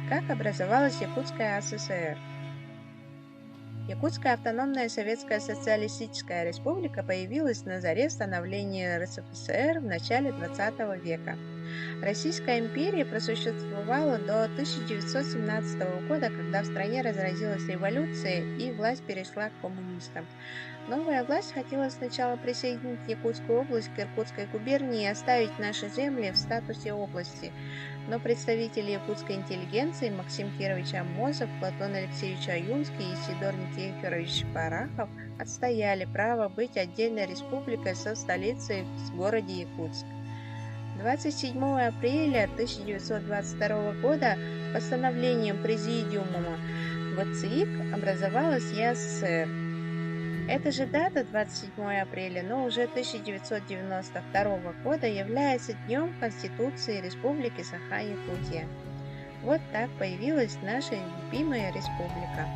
Как образовалась Якутская ССР? Якутская автономная Советская Социалистическая Республика появилась на заре становления РСФСР в начале XX века. Российская империя просуществовала до 1917 года, когда в стране разразилась революция и власть перешла к коммунистам. Новая власть хотела сначала присоединить Якутскую область к Иркутской губернии и оставить наши земли в статусе области, но представители якутской интеллигенции Максим Кирович Амосов, Платон Алексеевич Аюнский и Сидор Никифорович Барахов отстояли право быть отдельной республикой со столицей в городе Якутск. 27 апреля 1922 года постановлением Президиума ВЦИК образовалась ЯССР. Эта же дата, 27 апреля, но уже 1992 года, является Днем Конституции Республики Саха-Якутия. Вот так появилась наша любимая республика.